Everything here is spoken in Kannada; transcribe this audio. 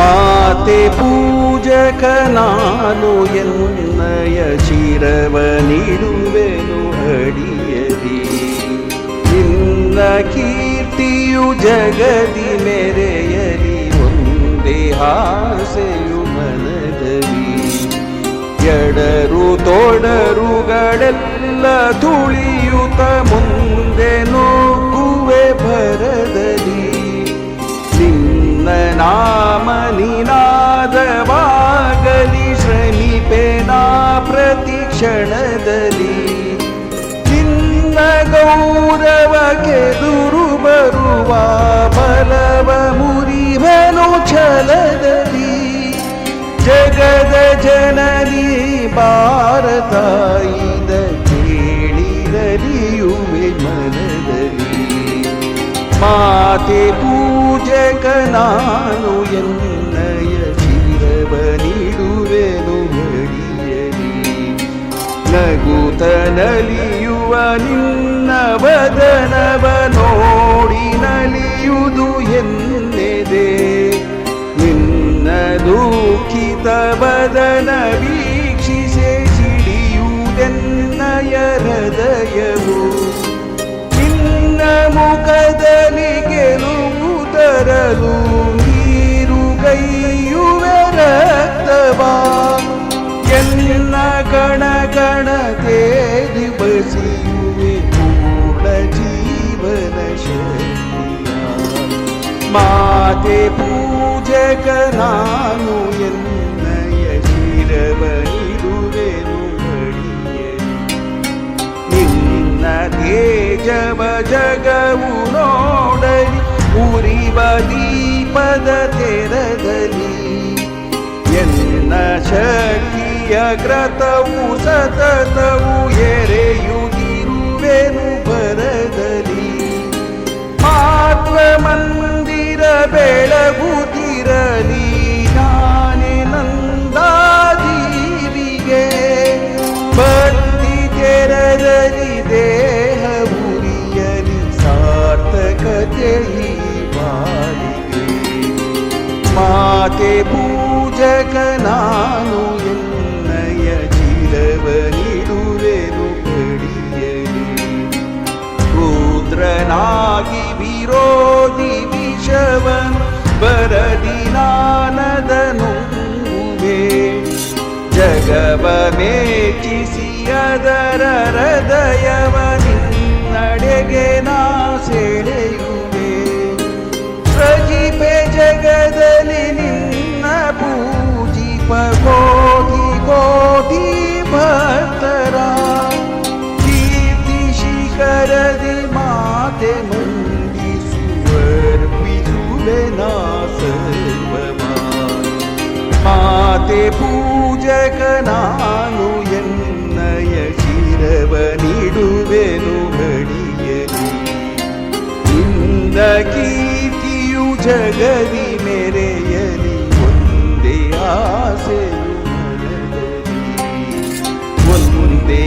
ಮಾತೆ ಪೂಜಕ ನಾನು ಎನ್ನಯ ಶಿರವ ನೀಡುವೆನು ಅಡಿಯಲಿ. ನಿನ್ನ ಕೀರ್ತಿಯು ಜಗದಿ ಮೆರೆಯಲಿ, ಒಂದೇ ಆಸೆಯು ಮನದಲ್ಲಿ. ಎಡರು ತೊಡರುಗಳೆಲ್ಲ ತುಳಿಯುತ್ತ ಮುಂದೆ ನುಗ್ಗುವೆ ಭರದಲ್ಲಿ. ನಿನ್ನ ನಾಮ ನಿನಾದವಾಗಲಿ, ಶ್ರಮಿಪೆನಾ ಪ್ರತಿ ಕ್ಷಣದಲ್ಲಿ. ನಿನ್ನ ಗೌರವಕ್ಕೆದುರು ಬರುವ ಬಲವ ಮುರಿವೆನು ಛಲದಲ್ಲಿ. ಜಗದ ಜನನಿ ಭಾರತಾಯಿದ ಕೇಳಿರಲಿಯುವೆ ಮನದಲ್ಲಿ. ಮಾತೆ ಪೂಜಕ ನಾನು ಎನ್ನಯ ಶಿರವ ನೀಡುವೆನು ಅಡಿಯಲಿ. ನಗುತ್ತ ನಲಿಯುವ ನಿನ್ನ ವದನವ ನೋಡಿ ನಲಿಯುವುದು ಎನ್ನೆದೆ. ನಿನ್ನ ದುಃಖಿತ ವದನ ವೀಕ್ಷಿಸೆ ಸಿಡಿಯುವುದೆನ್ನಯ ಹೃದಯವು. ನಿನ್ನ ಮುಖದಲ್ಲಿ ಗೆಲುವು ತರಲು ನೀರುಗೈಯುವೆ ರಕ್ತವಾ. ಎನ್ನ ಕಣ ಕಣ ತೇಲಿ ಬಸಿಯುವೆ ಪೂರ್ಣ ಜೀವನ ಶಕ್ತಿಯ. ಮಾತೆ ಪೂಜಕ ನಾನು ಎನ್ನಯ ಶಿರವ ನೀಡುವೆನು ಅಡಿಯಲಿ. ನಿನ್ನ ತೇಜವ ಜಗವು ನೋಡಲಿ, ಉರಿವ ದೀಪದ ತೆರದಲ್ಲಿ. ಎನ್ನ ಶಕ್ತಿಯ ಗ್ರತವು ಸತತವು ಎರೆಯುತ್ತಿರುವೆನು ಬರದಲ್ಲಿ. ಮಾತ್ವ ಮಂದಿರ ಬೆಳಗುತ್ತಿರಲಿ, ನಾನೇ ನಂದಾಜೀವಿಗೆ. ಭಕ್ತಿ ತೆರದಲ್ಲಿ ದೇಹ ಉರಿಯಲಿ, ಸಾರ್ಥಕತೆ ಈ ಬಾಳಿಗೆ. ಮಾತೆ ಪೂಜಕ ನಾನು ಎನ್ನಯ ಶಿರವ ನೀಡುವೆನು ಅಡಿಯಲಿ. ರುದ್ರನಾಗಿ ವಿರೋಧಿ ವಿಷವನ್ ಬರದಿ ನಾನದ ನುಂಗುವೆ. ಜಗವ ಮೇಚಿಸಿ ಅದರ ಹೃದಯವ ನಿನ್ನಡೆಗೆ ನಾ ಸೆಳೆಯುವೆ. ಪ್ರಜಿಪೆ ಜಗದಲ್ಲಿ ನಿನ್ನ ಪೂಜಿಪ ಕೋಟಿ ಕೋಟಿ ಭಕ್ತರ. ಕೀರ್ತಿ ಶಿಖರದಿ ಮಾತೆ ಮಂಡಿಸುವರ್ಪಿಸುವೆ ನಾ ಸರ್ವವ. ಮಾತೆ ಪೂಜಕ ನಾನು ಎನ್ನಯ ಶಿರವ ನೀಡುವೆನು ಅಡಿಯಲಿ. ನಿನ್ನ ಕೀರ್ತಿಯು ಜಗದಿ ಮೆರೆಯಲಿ, ಒಂದೇ ಆಸೆಯು ಮನದಲ್ಲಿ. ಒಂದೇ